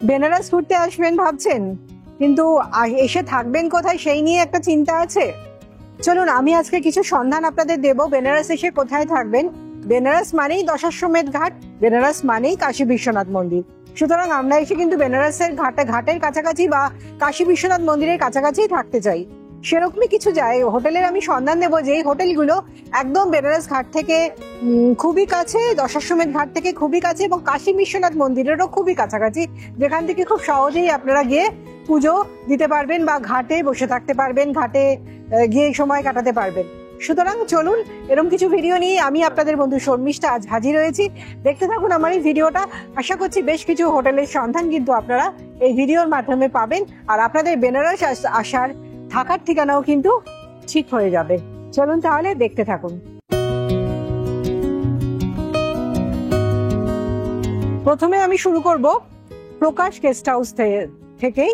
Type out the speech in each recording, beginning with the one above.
বেনারস ঘুরতে আসবেন ভাবছেন, কিন্তু এসে থাকবেন কোথায় সেই নিয়ে একটা চিন্তা আছে। চলুন আমি আজকে কিছু সন্ধান আপনাদের দেব বেনারস এসে কোথায় থাকবেন। বেনারস মানেই দশাশ্বমেধ ঘাট, বেনারস মানেই কাশী বিশ্বনাথ মন্দির। সুতরাং আমরা এসে কিন্তু বেনারসের ঘাটের কাছাকাছি বা কাশী বিশ্বনাথ মন্দিরের কাছাকাছি থাকতে চাই। সেরকমই কিছু হোটেলের আমি সন্ধান দেবো, যে হোটেলগুলো একদম বেনারস ঘাট থেকে খুবই কাছে, দশাশ্বমেধ ঘাট থেকে খুবই কাছে এবং কাশী বিশ্বনাথ মন্দিরেরও খুবই কাছাকাছি, যেখান থেকে খুব সহজেই আপনারা গিয়ে পুজো দিতে পারবেন বা ঘাটে বসে থাকতে পারবেন, ঘাটে গিয়ে সময় কাটাতে পারবেন। সুতরাং চলুন এরকম কিছু ভিডিও নিয়ে আমি আপনাদের বন্ধু শর্মিষ্ঠা আজ হাজির হয়েছি। দেখতে থাকুন আমার এই ভিডিওটা। আশা করছি বেশ কিছু হোটেলের সন্ধান কিন্তু আপনারা এই ভিডিওর মাধ্যমে পাবেন, আর আপনাদের বেনারস আসার থাকার ঠিকানাও কিন্তু ঠিক হয়ে যাবে। চলুন তাহলে দেখতে থাকুন। প্রথমে আমি শুরু করব প্রকাশ গেস্ট হাউস থেকেই।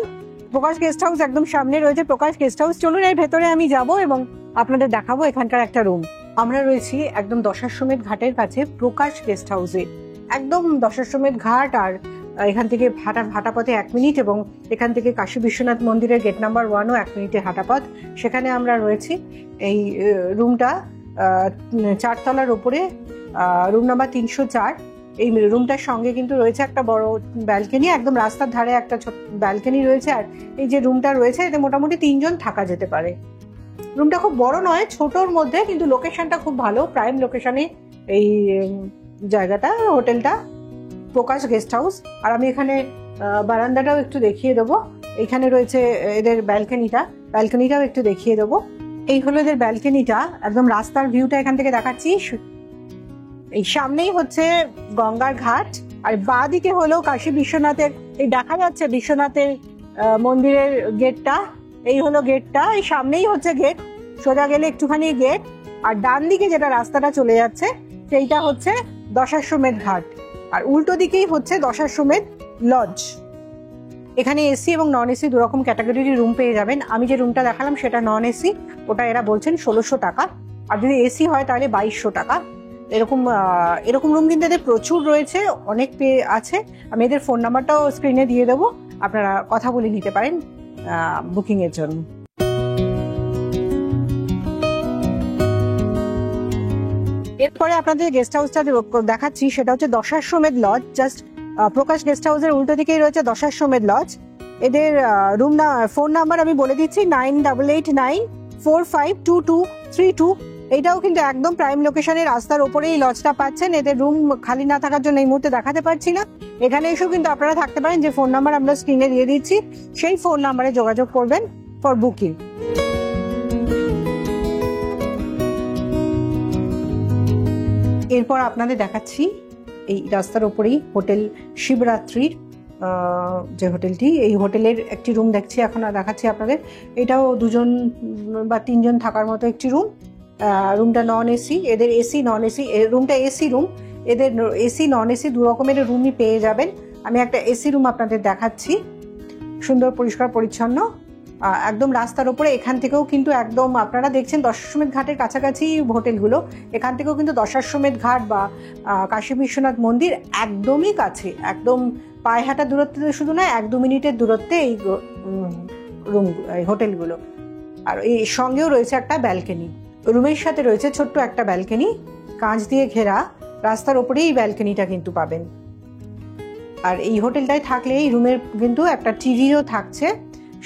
প্রকাশ গেস্ট হাউস একদম সামনে রয়েছে প্রকাশ গেস্ট হাউস। চলুন এর ভেতরে আমি যাব এবং আপনাদের দেখাবো এখানকার একটা রুম। আমরা রয়েছি একদম দশাশ্বমেধ ঘাটের কাছে প্রকাশ গেস্ট হাউসে, একদম দশাশ্বমেধ ঘাট, আর এখান থেকে হাঁটা পথে 1 মিনিট, এবং এখান থেকে কাশী বিশ্বনাথ মন্দিরের গেট নাম্বার 1ও 1 মিনিটের হাঁটা পথ। সেখানে আমরা রয়েছি। এই রুমটা 4 তলার উপরে, রুম নাম্বার 304। এই রুমটার সঙ্গে কিন্তু রয়েছে একটা বড় ব্যালকনি, একদম রাস্তার ধারে একটা ছোট ব্যালকনি রয়েছে। আর এই যে রুমটা রয়েছে এতে মোটামুটি 3 জন থাকা যেতে পারে। রুমটা খুব বড় নয়, ছোটর মধ্যে, কিন্তু লোকেশনটা খুব ভালো, প্রাইম লোকেশনে এই জায়গাটা, হোটেলটা প্রকাশ গেস্ট হাউস। আর আমি এখানে বারান্দাটাও একটু দেখিয়ে দেবো। এখানে রয়েছে এদের ব্যালকনিটাও একটু দেখিয়ে দেবো। এই হলো এদের ব্যালকনিটা, একদম রাস্তার ভিউটা এখান থেকে দেখাচ্ছি। এই সামনেই হচ্ছে গঙ্গার ঘাট, আর বাঁ দিকে হলো কাশী বিশ্বনাথের, এই দেখা যাচ্ছে বিশ্বনাথের মন্দিরের গেটটা। এই হলো গেটটা, এই সামনেই হচ্ছে গেট, সোজা গেলে একটুখানি গেট। আর ডান দিকে যেটা রাস্তাটা চলে যাচ্ছে সেইটা হচ্ছে দশাশ্বমেধ ঘাট, আর উল্টো দিকেই হচ্ছে দশাশ্বমেধ লজ। এখানে এসি এবং নন এসি দুরকম ক্যাটাগরির রুম পেয়ে যাবেন। আমি যে রুমটা দেখালাম সেটা নন এসি, ওটা এরা বলছেন 1600 টাকা, আর যদি এসি হয় তাহলে 2200 টাকা। এরকম রুম কিন্তু এদের প্রচুর রয়েছে, অনেক আছে। আমি এদের ফোন নাম্বারটাও স্ক্রিনে দিয়ে দেবো, আপনারা কথা বলে নিতে পারেন বুকিং এর জন্য। এরপরে আপনাদের গেস্ট হাউসটা দেখাচ্ছি, সেটা হচ্ছে দশাশ্বমেধ লজ। জাস্ট প্রকাশ গেস্ট হাউসের উল্টো দিকেই রয়েছে দশাশ্বমেধ লজ। এদের ফোন নাম্বার আমি বলে দিচ্ছি 9889452232। এইটাও কিন্তু একদম প্রাইম লোকেশনে, রাস্তার ওপরেই লজটা পাচ্ছেন। এদের রুম খালি না থাকার জন্য এই মুহূর্তে দেখাতে পারছি না। এখানে এসেও কিন্তু আপনারা থাকতে পারেন। যে ফোন নাম্বার আমরা স্ক্রিনে দিয়ে দিচ্ছি সেই ফোন নাম্বারে যোগাযোগ করবেন ফর বুকিং। এরপর আপনাদের দেখাচ্ছি এই রাস্তার ওপরেই হোটেল শিবরাত্রির যে হোটেলটি, এই হোটেলের একটি রুম দেখছি এখন দেখাচ্ছি আপনাদের। এটাও 2 জন বা 3 জন থাকার মতো একটি রুম। রুমটা নন এসি, এদের এসি নন এসি, রুমটা এসি রুম। এদের এসি নন এসি 2 রকমের রুমই পেয়ে যাবেন। আমি একটা এসি রুম আপনাদের দেখাচ্ছি, সুন্দর পরিষ্কার পরিচ্ছন্ন, একদম রাস্তার উপরে। এখান থেকেও কিন্তু একদম আপনারা দেখছেন দশাশ্বমেধ ঘাটের কাছাকাছি হোটেলগুলো, এখান থেকেও কিন্তু দশাশ্বমেধ ঘাট বা কাশী বিশ্বনাথ মন্দির একদমই কাছে, একদম পায়ে হাঁটার দূরত্বে শুধু নয়, 1-2 মিনিটের দূরত্বে এই হোটেলগুলো। আর এই সঙ্গেও রয়েছে একটা ব্যালকনি, রুমের সাথে রয়েছে ছোট্ট একটা ব্যালকনি, কাঁচ দিয়ে ঘেরা। রাস্তার ওপরেই এই ব্যালকনিটা কিন্তু পাবেন। আর এই হোটেলটায় থাকলে এই রুমের কিন্তু একটা টিভিও থাকছে,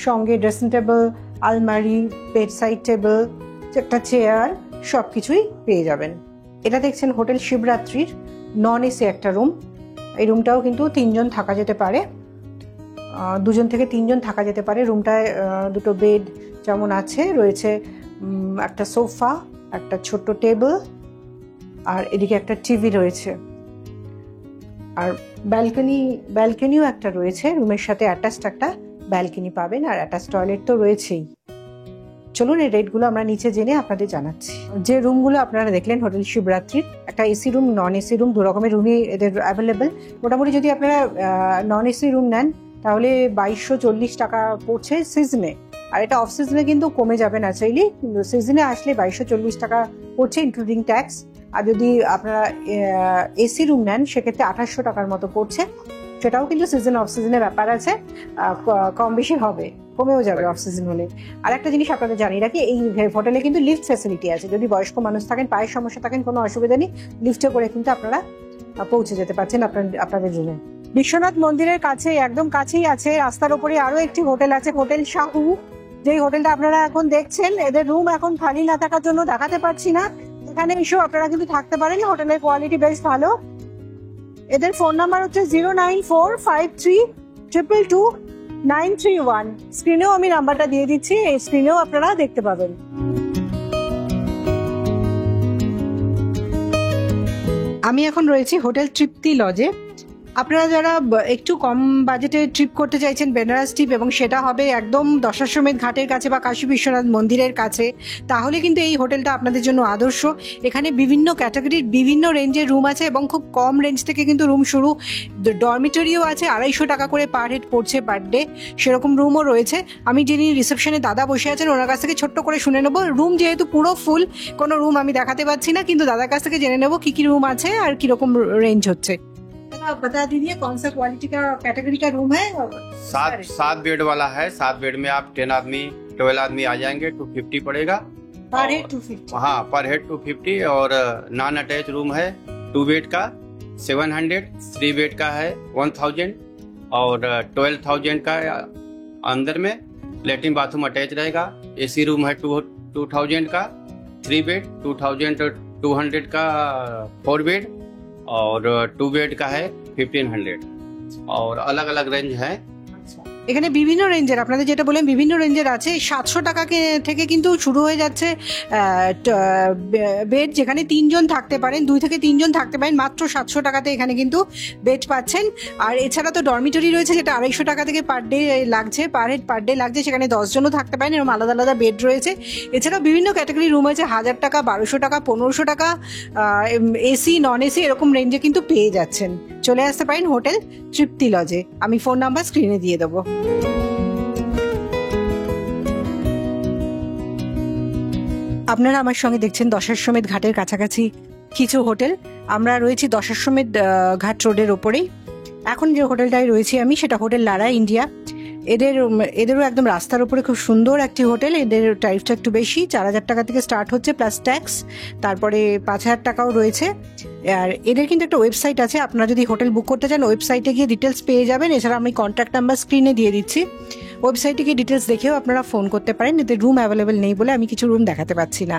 সঙ্গে ড্রেসিং টেবিল, আলমারি, বেডসাইড টেবিল, একটা চেয়ার, সব কিছুই পেয়ে যাবেন। এটা দেখছেন হোটেল শিবরাত্রির নন এসি একটা রুম। এই রুমটাও কিন্তু 3 জন থাকা যেতে পারে, 2 জন থেকে 3 জন থাকা যেতে পারে। রুমটায় 2টো বেড যেমন আছে, রয়েছে একটা সোফা, একটা ছোট্ট টেবিল, আর এদিকে একটা টিভি রয়েছে। আর ব্যালকনিও একটা রয়েছে, রুমের সাথে অ্যাটাচড একটা ব্যালকনি পাবেন, আর অ্যাটাচ টয়লেট তো রয়েছেই। চলুন এই রেটগুলো আমরা নিচে জেনে আপনাদের জানাচ্ছি। যে রুমগুলো আপনারা দেখলেন হোটেল শিবরাত্রির, একটা AC room, non AC room, 2 রকমের রুমই এদের অ্যাভেলেবেল। মোটামুটি যদি আপনারা নন এসি রুম নেন তাহলে 2240 টাকা পড়ছে সিজনে, আর এটা অফ সিজনে কিন্তু কমে যাবে ন্যাচারালি, কিন্তু সিজনে আসলে 2240 টাকা পড়ছে ইনক্লুডিং ট্যাক্স। আর যদি আপনারা এসি রুম নেন সেক্ষেত্রে 2800 টাকার মতো পড়ছে। সেটাও কিন্তু সিজন অফ সিজনের ব্যাপার আছে, কম বেশি হবে, কমেও যাবে অফ সিজন হলে। আর একটা জিনিস আপনাদের জানিয়ে রাখি, এই হোটেলে কিন্তু লিফট ফ্যাসিলিটি আছে। যদি বয়স্ক মানুষ থাকেন, পায়ের সমস্যা থাকেন, কোনো অসুবিধা নেই, লিফটে করে কিন্তু আপনারা পৌঁছে যেতে পারছেন আপনাদের রুমে। বিশ্বনাথ মন্দিরের কাছে, একদম কাছেই আছে, রাস্তার উপরে আরো একটি হোটেল আছে, হোটেল শাহু। যেই হোটেলটা আপনারা এখন দেখছেন, এদের রুম এখন খালি না থাকার জন্য দেখাতে পারছি না। এখানে এসেও আপনারা কিন্তু থাকতে পারেন, হোটেলের কোয়ালিটি বেশ ভালো। এদের ফোন নাম্বার হচ্ছে 09453222931। স্ক্রিনেও আমি নাম্বারটা দিয়ে দিচ্ছি, এই স্ক্রিনেও আপনারা দেখতে পাবেন। আমি এখন রয়েছি হোটেল তৃপ্তি লজে। আপনারা যারা একটু কম বাজেটে ট্রিপ করতে চাইছেন, বেনারস ট্রিপ, এবং সেটা হবে একদম দশাশ্বমেধ ঘাটের কাছে বা কাশী বিশ্বনাথ মন্দিরের কাছে, তাহলে কিন্তু এই হোটেলটা আপনাদের জন্য আদর্শ। এখানে বিভিন্ন ক্যাটাগরির বিভিন্ন রেঞ্জের রুম আছে এবং খুব কম রেঞ্জ থেকে কিন্তু রুম শুরু। ডরমিটরিও আছে, 250 টাকা করে পার হেড পড়ছে পার ডে, সেরকম রুমও রয়েছে। আমি যিনি রিসেপশনে দাদা বসে আছেন ওনার কাছ থেকে ছোট্ট করে শুনে নেবো। রুম যেহেতু পুরো ফুল, কোনো রুম আমি দেখাতে পারছি না, কিন্তু দাদার কাছ থেকে জেনে নেবো কি কি রুম আছে আর কিরকম রেঞ্জ হচ্ছে। आप बता दीजिए कौन सा क्वालिटी का कैटेगरी का रूम है? 7 बेड वाला है। 7 बेड में आप 10 आदमी 12 आदमी आ जाएंगे, 250 पड़ेगा पर हेड 250। हाँ, पर हेड 250। और नॉन अटैच रूम है 2 बेड का 700, 3 बेड का है 1000 और 12,000 का अंदर में लेटरिन बाथरूम अटैच रहेगा। एसी रूम है 2000 का 3 बेड, 2200 का 4 बेड और 2 बेड का है 1500 और अलग अलग रेंज है। এখানে বিভিন্ন রেঞ্জের, আপনাদের যেটা বললেন বিভিন্ন রেঞ্জের আছে। 700 টাকা থেকে কিন্তু শুরু হয়ে যাচ্ছে বেড, যেখানে 3 জন থাকতে পারেন, 2 থেকে 3 জন থাকতে পারেন, মাত্র 700 টাকাতে এখানে কিন্তু বেড পাচ্ছেন। আর এছাড়া তো ডরমিটরি রয়েছে, যেটা 250 টাকা থেকে পার ডে লাগছে, পার হেড পার ডে লাগছে, সেখানে 10 জনও থাকতে পারেন, এরকম আলাদা আলাদা বেড রয়েছে। এছাড়াও বিভিন্ন ক্যাটাগরি রুম আছে, 1000 টাকা, 1200 টাকা, 1500 টাকা, এসি নন এসি এরকম রেঞ্জে কিন্তু পেয়ে যাচ্ছেন। চলে আসতে পারেন হোটেল তৃপ্তি লজে। আমি ফোন নাম্বার স্ক্রিনে দিয়ে দেবো। আপনারা আমার সঙ্গে দেখছেন দশাশ্বমেধ ঘাটের কাছাকাছি কিছু হোটেল। আমরা রয়েছি দশাশ্বমেধ ঘাট রোডের ওপরেই। এখন যে হোটেলটায় রয়েছি আমি, সেটা হোটেল লারা ইন্ডিয়া। এদেরও একদম রাস্তার উপরে খুব সুন্দর একটি হোটেল। এদের ট্যারিফটা একটু বেশি, 4000 টাকা থেকে স্টার্ট হচ্ছে প্লাস ট্যাক্স, তারপরে 5000 টাকাও রয়েছে। আর এদের কিন্তু একটা ওয়েবসাইট আছে, আপনারা যদি হোটেল বুক করতে চান ওয়েবসাইটে গিয়ে ডিটেলস পেয়ে যাবেন। এছাড়া আমি কন্ট্যাক্ট নাম্বার স্ক্রিনে দিয়ে দিচ্ছি, ওয়েবসাইটে গিয়ে ডিটেলস দেখেও আপনারা ফোন করতে পারেন। এদের রুম অ্যাভেলেবেল নেই বলে আমি কিছু রুম দেখাতে পাচ্ছি না।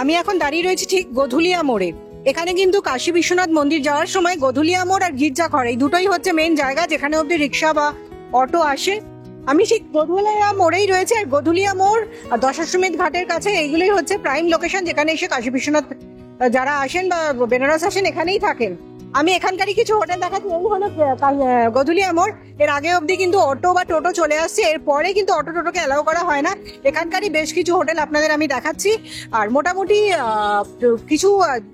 আমি এখন দাঁড়িয়ে রয়েছি ঠিক গধুলিয়া মোড়ে। এখানে কিন্তু কাশী বিশ্বনাথ মন্দির যাওয়ার সময় গধুলিয়া মোড় আর গির্জাঘর, এই দুটোই হচ্ছে মেন জায়গা যেখানে অব্দি রিক্সা বা অটো আসে। আমি ঠিক গধুলিয়া মোড়েই রয়েছে, আর গধুলিয়া মোড় আর দশাশ্বমেধ ঘাটের কাছে এইগুলোই হচ্ছে প্রাইম লোকেশন, যেখানে এসে কাশী বিশ্বনাথ যারা আসেন বা বেনারস আসেন এখানেই থাকেন। আমি এখানকারই কিছু হোটেল দেখাচ্ছি। এই হলো গধুলিয়া মোড়। এর আগে অবধি কিন্তু অটো বা টোটো চলে আসছে, এরপরে কিন্তু অটো টোটোকে অ্যালাউ করা হয় না। এখানকারই বেশ কিছু হোটেল আপনাদের আমি দেখাচ্ছি, আর মোটামুটি কিছু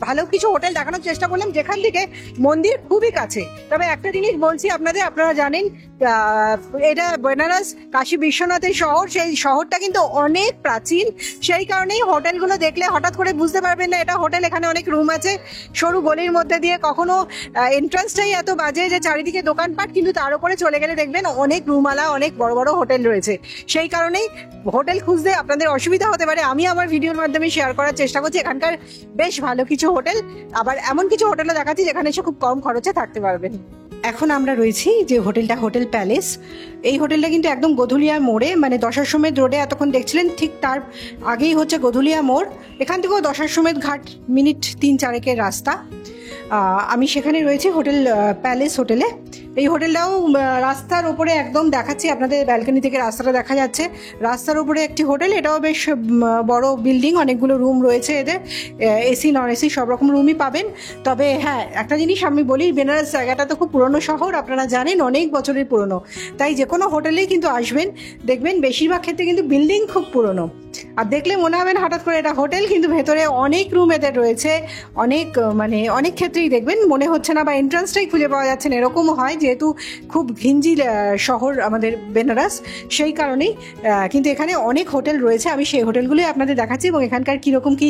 ভালো কিছু হোটেল দেখানোর চেষ্টা করলাম যেখান থেকে মন্দির খুবই কাছে। তবে একটা জিনিস বলছি আপনাদের, আপনারা জানেন এটা বেনারস কাশী বিশ্বনাথের শহর, সেই শহরটা কিন্তু অনেক প্রাচীন। সেই কারণেই হোটেলগুলো দেখলে হঠাৎ করে বুঝতে পারবেন না এটা হোটেল। এখানে অনেক রুম আছে সরু গলির মধ্যে দিয়ে, কখনো এন্ট্রান্সটাই এত বাজে যে চারিদিকে দোকানপাট, কিন্তু তার উপরে চলে গেলে দেখবেন অনেক রুমওয়ালা, অনেক বড় বড় হোটেল রয়েছে। সেই কারণেই হোটেল খুঁজতে আপনাদের অসুবিধা হতে পারে। আমি আমার ভিডিওর মাধ্যমে শেয়ার করার চেষ্টা করছি এখানকার বেশ ভালো কিছু হোটেল, আবার এমন কিছু হোটেলও দেখাচ্ছি যেখানে এসে খুব কম খরচে থাকতে পারবেন। এখন আমরা রয়েছি যে হোটেলটা, হোটেল প্যালেস। এই হোটেলটা কিন্তু একদম গধুলিয়া মোড়ে, মানে দশাশ্বমেধ রোডে এতক্ষণ দেখছিলেন ঠিক তার আগেই হচ্ছে গধুলিয়া মোড়। এখান থেকেও দশাশ্বমেধ ঘাট মিনিট 3-4 রাস্তা। আমি সেখানে রয়েছি হোটেল প্যালেস হোটেলে। এই হোটেলটাও রাস্তার উপরে একদম দেখাচ্ছি আপনাদের, ব্যালকনি থেকে রাস্তাটা দেখা যাচ্ছে। রাস্তার উপরে একটি হোটেল, এটাও বেশ বড় বিল্ডিং, অনেকগুলো রুম রয়েছে এদের, এসি নন এসি সব রকম রুমই পাবেন। তবে হ্যাঁ, একটা জিনিস আমি বলি, বেনারস জায়গাটা তো খুব পুরনো শহর, আপনারা জানেন অনেক বছরের পুরনো। তাই যে কোনো হোটেলেই কিন্তু আসবেন, দেখবেন বেশিরভাগ ক্ষেত্রে কিন্তু বিল্ডিং খুব পুরনো, আর দেখলে মনে হবে হঠাৎ করে এটা হোটেল, কিন্তু ভেতরে অনেক রুম এদের রয়েছে। অনেক মানে অনেক ক্ষেত্রেই দেখবেন মনে হচ্ছে না বা এন্ট্রান্সটাই খুঁজে পাওয়া যাচ্ছে না, এরকমও হয়, যেহেতু খুব ঘিঞ্জি শহর আমাদের বেনারস। সেই কারণেই কিন্তু এখানে অনেক হোটেল রয়েছে। আমি সেই হোটেলগুলোই আপনাদের দেখাচ্ছি এবং এখানকার কীরকম কী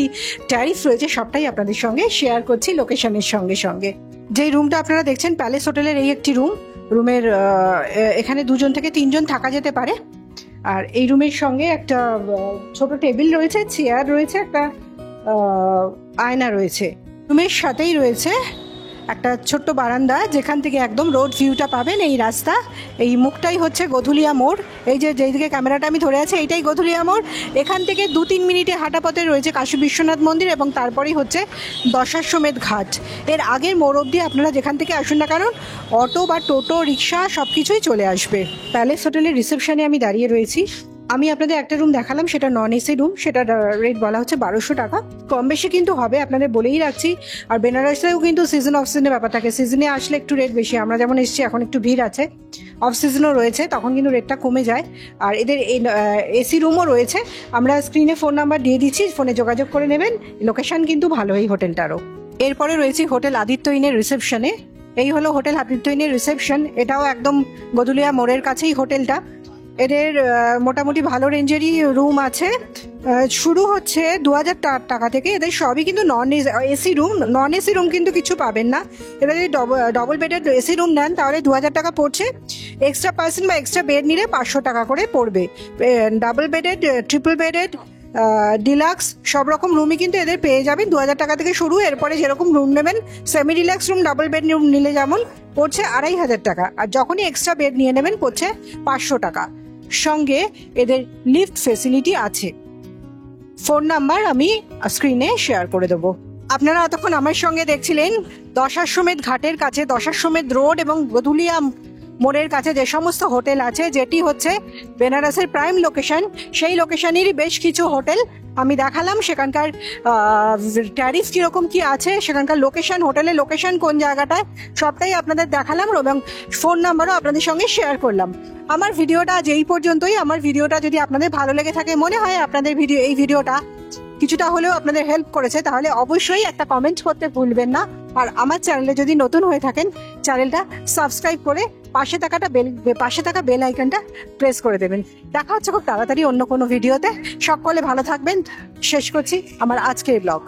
ট্যারিফ রয়েছে সবটাই আপনাদের সঙ্গে শেয়ার করছি লোকেশনের সঙ্গে সঙ্গে। যেই রুমটা আপনারা দেখছেন প্যালেস হোটেলের, এই একটি রুম। রুমের এখানে 2 জন থেকে 3 জন থাকা যেতে পারে। আর এই রুমের সঙ্গে একটা ছোট টেবিল রয়েছে, চেয়ার রয়েছে, একটা আয়না রয়েছে। রুমের সাথেই রয়েছে একটা ছোট্ট বারান্দা, যেখান থেকে একদম রোড ভিউটা পাবেন। এই রাস্তা, এই মুখটাই হচ্ছে গধুলিয়া মোড়। এই যে যেদিকে ক্যামেরাটা আমি ধরে আছি, এইটাই গধুলিয়া মোড়। এখান থেকে 2-3 মিনিটে হাঁটা পথে রয়েছে কাশী বিশ্বনাথ মন্দির, এবং তারপরেই হচ্ছে দশাশ্বমেধ ঘাট। এর আগের মোড় অবধি আপনারা যেখান থেকে আসুন না কারণ অটো বা টোটো, রিক্সা সব কিছুই চলে আসবে। প্যালেস হোটেলের রিসেপশনে আমি দাঁড়িয়ে রয়েছি। আমি আপনাদের একটা রুম দেখালাম, সেটা নন এসি রুম, সেটা রেট বলা হচ্ছে 1200 টাকা। কম বেশি কিন্তু হবে, আপনাদের বলেই রাখছি। আর বেনারসেও কিন্তু সিজন অফ সিজনের ব্যাপার থাকে, সিজনে আসলে একটু রেট বেশি। আমরা যেমন এসেছি, এখন একটু ভিড় আছে, অফ সিজনও রয়েছে, তখন কিন্তু রেটটা কমে যায়। আর এদের এসি রুমও রয়েছে। আমরা স্ক্রিনে ফোন নাম্বার দিয়ে দিচ্ছি, ফোনে যোগাযোগ করে নেবেন। লোকেশন কিন্তু ভালো এই হোটেলটারও। এরপরে রয়েছে হোটেল আদিত্য ইনের রিসেপশনে। এই হলো হোটেল আদিত্য ইনের রিসেপশন। এটাও একদম গধুলিয়া মোড়ের কাছেই হোটেলটা। এদের মোটামুটি ভালো রেঞ্জেরই রুম আছে, শুরু হচ্ছে 2000 টাকা থেকে। এদের সবই কিন্তু non AC room. Non AC room কিন্তু কিছু পাবেন না। এবার যদি ডবল বেডের এসি রুম নেন তাহলে 2000 টাকা পড়ছে। এক্সট্রা পার্সন বা এক্সট্রা বেড নিলে 500 টাকা করে পড়বে। Double bedded, triple bedded, deluxe সব রকম রুমই কিন্তু এদের পেয়ে যাবেন 2000 টাকা থেকে শুরু। এরপরে যেরকম রুম নেবেন, semi deluxe room, double bed room নিলে যেমন পড়ছে 2500 টাকা, আর যখনই এক্সট্রা বেড নিয়ে নেবেন পড়ছে 500 টাকা। সঙ্গে এদের লিফট ফেসিলিটি আছে। ফোন নাম্বার আমি স্ক্রিনে শেয়ার করে দেবো। আপনারা এতক্ষণ আমার সঙ্গে দেখছিলেন দশাশ্বমেধ ঘাটের কাছে, দশাশ্বমেধ রোড এবং গধুলিয়া মোড়ের কাছে যে সমস্ত হোটেল আছে, যেটি হচ্ছে বেনারসের প্রাইম লোকেশন, সেই লোকেশনেরই বেশ কিছু হোটেল আমি দেখালাম। সেখানকার ট্যারিফ কীরকম কি আছে, সেখানকার লোকেশন, হোটেলের লোকেশন কোন জায়গাটায়, সবটাই আপনাদের দেখালাম এবং ফোন নাম্বারও আপনাদের সঙ্গে শেয়ার করলাম। আমার ভিডিওটা আজ এই পর্যন্তই। আমার ভিডিওটা যদি আপনাদের ভালো লেগে থাকে, মনে হয় আপনাদের এই ভিডিওটা কিছুটা হলেও আপনাদের হেল্প করেছে, তাহলে অবশ্যই একটা কমেন্ট করতে ভুলবেন না। আর আমার চ্যানেলে যদি নতুন হয়ে থাকেন, চ্যানেলটা সাবস্ক্রাইব করে পাশে থাকা বেল আইকনটা প্রেস করে দেবেন। দেখা হচ্ছে খুব তাড়াতাড়ি অন্য কোনো ভিডিওতে। সকলে ভালো থাকবেন। শেষ করছি আমার আজকের ব্লগ।